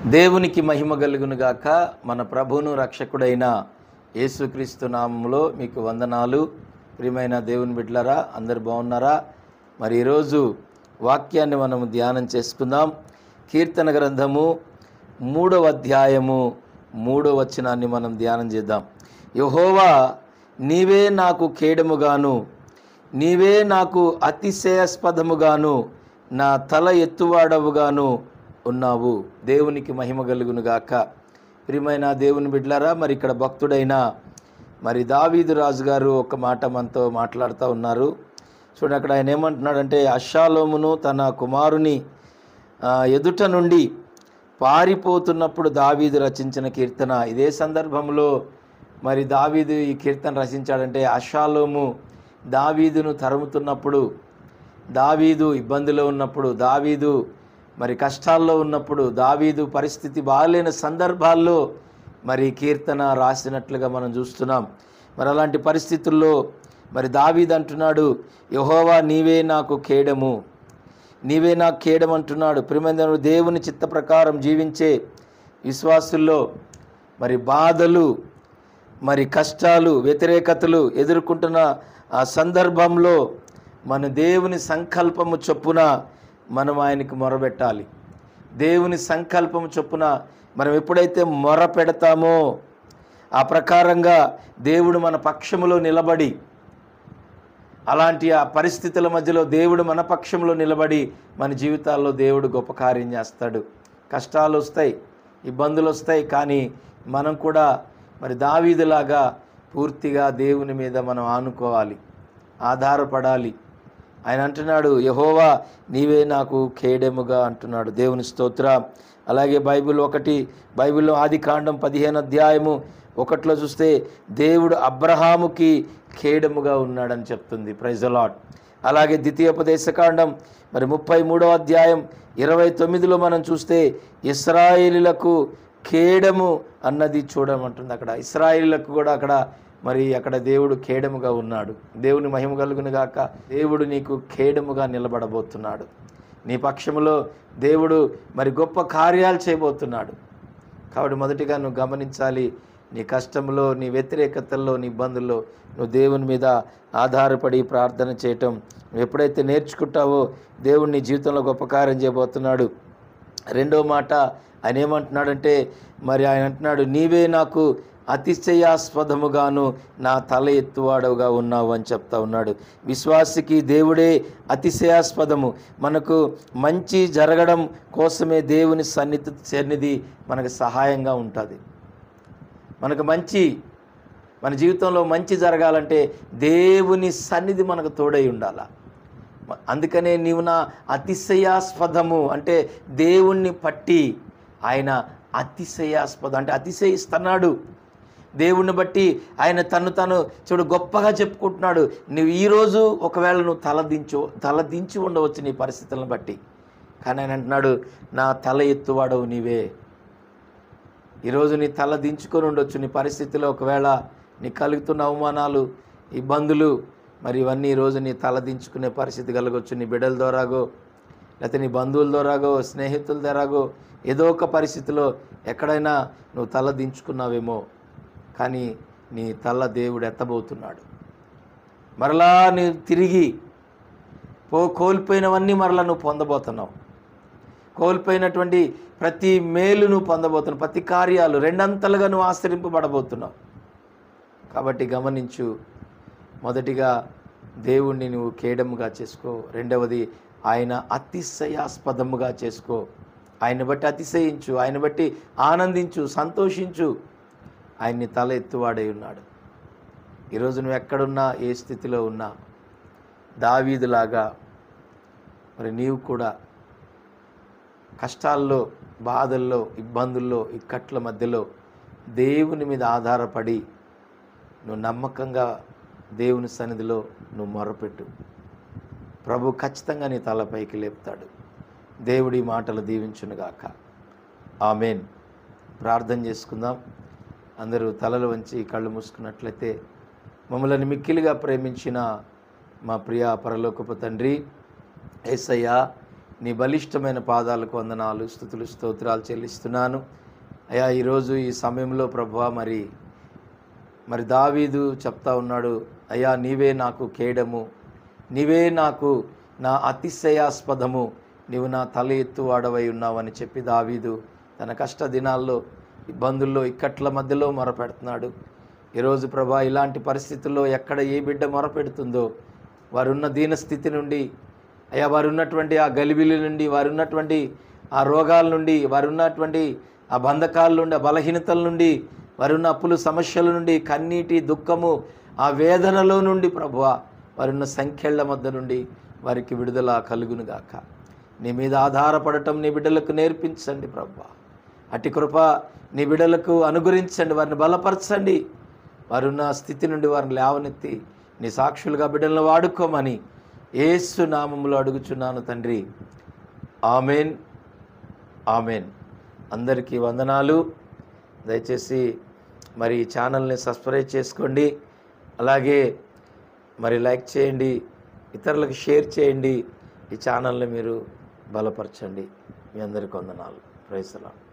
దేవునికి మహిమ కలుగును గాక. మన ప్రభువును రక్షకుడైన యేసుక్రీస్తు నామములో మీకు వందనాలు. ప్రియమైన దేవుని బిడ్డలారా, అందరు బాగున్నారా? మరి ఈరోజు వాక్యాన్ని మనం ధ్యానం చేసుకుందాం. కీర్తన గ్రంథము 3వ అధ్యాయము 3వ వచనాన్ని మనం ధ్యానం చేద్దాం. యెహోవా, నీవే నాకు కేడముగాను, నీవే నాకు అతిశయాస్పదముగాను, నా తల ఎత్తువాడవుగాను ఉన్నావు. దేవునికి మహిమ కలుగును గాక. ప్రియమైన దేవుని బిడ్డలారా, మరి ఇక్కడ భక్తుడైన మరి దావీదు రాజు గారు ఒక మాట మనతో మాట్లాడుతూ ఉన్నారు. చూడండి, అక్కడ ఆయన ఏమంటున్నాడంటే, అబ్షాలోమును తన కుమారుని ఎదుట నుండి పారిపోతున్నప్పుడు దావీదు రచించిన కీర్తన. ఇదే సందర్భంలో మరి దావీదు ఈ కీర్తన రచించాడంటే, అబ్షాలోము దావీదును తరుముతున్నప్పుడు, దావీదు ఇబ్బందిలో ఉన్నప్పుడు, దావీదు మరి కష్టాల్లో ఉన్నప్పుడు, దావీదు పరిస్థితి బాగాలేని సందర్భాల్లో మరి కీర్తన రాసినట్లుగా మనం చూస్తున్నాం. మరి అలాంటి పరిస్థితుల్లో మరి దావీదు అంటున్నాడు, యెహోవా నీవే నాకు కేడము, నీవే నాకు కేడము అంటున్నాడు. ప్రియమైన దేవుని చిత్త ప్రకారం జీవించే విశ్వాసుల్లో మరి బాధలు, మరి కష్టాలు, వ్యతిరేకతలు ఎదుర్కొంటున్న ఆ సందర్భంలో మన దేవుని సంకల్పము చొప్పున మనం ఆయనకి మొరబెట్టాలి. దేవుని సంకల్పం చొప్పున మనం ఎప్పుడైతే మొర పెడతామో ఆ ప్రకారంగా దేవుడు మన పక్షములో నిలబడి, అలాంటి ఆ పరిస్థితుల మధ్యలో దేవుడు మన పక్షంలో నిలబడి మన జీవితాల్లో దేవుడు గొప్ప కార్యం చేస్తాడు. కష్టాలు వస్తాయి, ఇబ్బందులు వస్తాయి, కానీ మనం కూడా మరి దావీదులాగా పూర్తిగా దేవుని మీద మనం ఆనుకోవాలి, ఆధారపడాలి. ఆయన అంటున్నాడు, యెహోవా నీవే నాకు కేడెముగా అంటున్నాడు. దేవుని స్తోత్రం. అలాగే బైబిల్లో ఆదికాండం 15వ అధ్యాయము 1లో చూస్తే దేవుడు అబ్రహాముకి కేడెముగా ఉన్నాడని చెప్తుంది. Praise the lord. అలాగే ద్వితీయోపదేశకాండం మరి 33వ అధ్యాయం 29లో మనం చూస్తే ఇశ్రాయేలీయులకు కేడము అన్నది చూడమంటుంది. అక్కడ ఇశ్రాయేలీయులకు కూడా అక్కడ దేవుడు కేడముగా ఉన్నాడు. దేవుని మహిమ కలుగును గాక. దేవుడు నీకు కేడముగా నిలబడబోతున్నాడు. నీ పక్షములో దేవుడు మరి గొప్ప కార్యాలు చేయబోతున్నాడు. కాబట్టి మొదటిగా నువ్వు గమనించాలి, నీ కష్టంలో, నీ వ్యతిరేకతల్లో, నీ ఇబ్బందుల్లో నువ్వు దేవుని మీద ఆధారపడి ప్రార్థన చేయటం నువ్వు ఎప్పుడైతే నేర్చుకుంటావో దేవుడు నీ జీవితంలో గొప్ప కార్యం చేయబోతున్నాడు. రెండో మాట ఆయన ఏమంటున్నాడంటే, మరి ఆయన అంటున్నాడు, నీవే నాకు అతిశయాస్పదముగాను, నా తల ఎత్తువాడవుగా ఉన్నావు అని చెప్తా ఉన్నాడు. విశ్వాసికి దేవుడే అతిశయాస్పదము. మనకు మంచి జరగడం కోసమే దేవుని సన్నిధి మనకు సహాయంగా ఉంటుంది. మనకు మన జీవితంలో మంచి జరగాలంటే దేవుని సన్నిధి మనకు తోడై ఉండాలి. అందుకనే నీవు నా అతిశయాస్పదము అంటే దేవుణ్ణి పట్టి ఆయన అంటే అతిశయిస్తున్నాడు. దేవుణ్ణి బట్టి ఆయన తను చూడు గొప్పగా చెప్పుకుంటున్నాడు. నువ్వు ఈరోజు ఒకవేళ నువ్వు తలదించి ఉండవచ్చు నీ పరిస్థితులను బట్టి, కానీ ఆయన అంటున్నాడు, నా తల ఎత్తువాడవు నీవే. ఈరోజు నీ తల దించుకొని ఉండొచ్చు. నీ పరిస్థితిలో ఒకవేళ నీ కలుగుతున్న అవమానాలు, ఇబ్బందులు మరి ఇవన్నీ ఈరోజు నీ తల దించుకునే పరిస్థితి కలగవచ్చు. నీ బిడ్డల ద్వారాగో, లేకపోతే నీ బంధువుల ద్వారాగో, స్నేహితుల ద్వారాగో, ఏదో ఒక పరిస్థితిలో ఎక్కడైనా నువ్వు తల దించుకున్నావేమో, కానీ నీ తల దేవుడు ఎత్తబోతున్నాడు. మరలా నీ తిరిగి కోల్పోయినవన్నీ మరలా నువ్వు పొందబోతున్నావు. కోల్పోయినటువంటి ప్రతి మేలు నువ్వు పొందబోతున్నావు. ప్రతి కార్యాలు రెండంతలుగా నువ్వు ఆశ్రయింపబడబోతున్నావు. కాబట్టి గమనించు, మొదటిగా దేవుణ్ణి నువ్వు కేడముగా చేసుకో. రెండవది ఆయన అతిశయాస్పదముగా చేసుకో. ఆయన్ని బట్టి అతిశయించు, ఆయన బట్టి ఆనందించు, సంతోషించు. ఆయన్ని తల ఎత్తువాడై ఉన్నాడు. ఈరోజు నువ్వు ఎక్కడున్నా, ఏ స్థితిలో ఉన్నా, దావీదులాగా మరి నీవు కూడా కష్టాల్లో, బాధల్లో, ఇబ్బందుల్లో, ఇక్కట్ల మధ్యలో దేవుని మీద ఆధారపడి నువ్వు నమ్మకంగా దేవుని సన్నిధిలో నువ్వు మొరపెట్టు. ప్రభు ఖచ్చితంగా నీ తలపైకి లేపుతాడు. దేవుడి మాటలు దీవించునుగాక. ఆమేన్. ప్రార్థన చేసుకుందాం. అందరూ తలలు వంచి కళ్ళు మూసుకున్నట్లయితే, మమ్మల్ని మిక్కిలిగా ప్రేమించిన మా ప్రియ పరలోకపు తండ్రి యేసయ్య, నీ బలిష్టమైన పాదాలకు వందనాలు, స్తుతులు, స్తోత్రాలు చెల్లిస్తున్నాను అయ్యా. ఈరోజు ఈ సమయంలో ప్రభువా మరి దావీదు చెప్తా ఉన్నాడు, అయ్యా నీవే నాకు కేడము, నీవే నాకు నా అతిశయాస్పదము, నీవు నా తల ఎత్తువాడవై ఉన్నావని చెప్పి దావీదు తన కష్ట దినాల్లో, ఇబ్బందుల్లో, ఇక్కట్ల మధ్యలో మొరపెడుతున్నాడు. ఈరోజు ప్రభా ఇలాంటి పరిస్థితుల్లో ఎక్కడ ఏ బిడ్డ మొరపెడుతుందో, వారున్న దీనస్థితి నుండి అయ్యా, వారున్నటువంటి ఆ గలిబిలి నుండి, వారున్నటువంటి ఆ రోగాల నుండి, వారున్నటువంటి ఆ బంధకాల నుండి, ఆ బలహీనతల నుండి, వారున్న అప్పులు సమస్యల నుండి, కన్నీటి దుఃఖము ఆ వేదనలో నుండి ప్రభువా, వారున్న సంఖ్యల మధ్య నుండి వారికి విడుదల కలుగునుగాక. నీ మీద ఆధారపడటం నీ బిడ్డలకు నేర్పించండి ప్రభువా. అట్టి కృప నీ బిడ్డలకు అనుగ్రహించండి, వారిని బలపరచండి. వారున్న స్థితి నుండి వారిని లేవనెత్తి నీ సాక్షులుగా బిడ్డలను వాడుకోమని యేసు నామములో అడుగుచున్నాను తండ్రి. Amen, amen. అందరికీ వందనాలు. దయచేసి మరి ఈ ఛానల్ని సబ్స్క్రైబ్ చేసుకోండి, అలాగే మరి లైక్ చేయండి, ఇతరులకు షేర్ చేయండి. ఈ ఛానల్ని మీరు బలపరచండి. మీ అందరికీ వందనాలు. Praise the lord.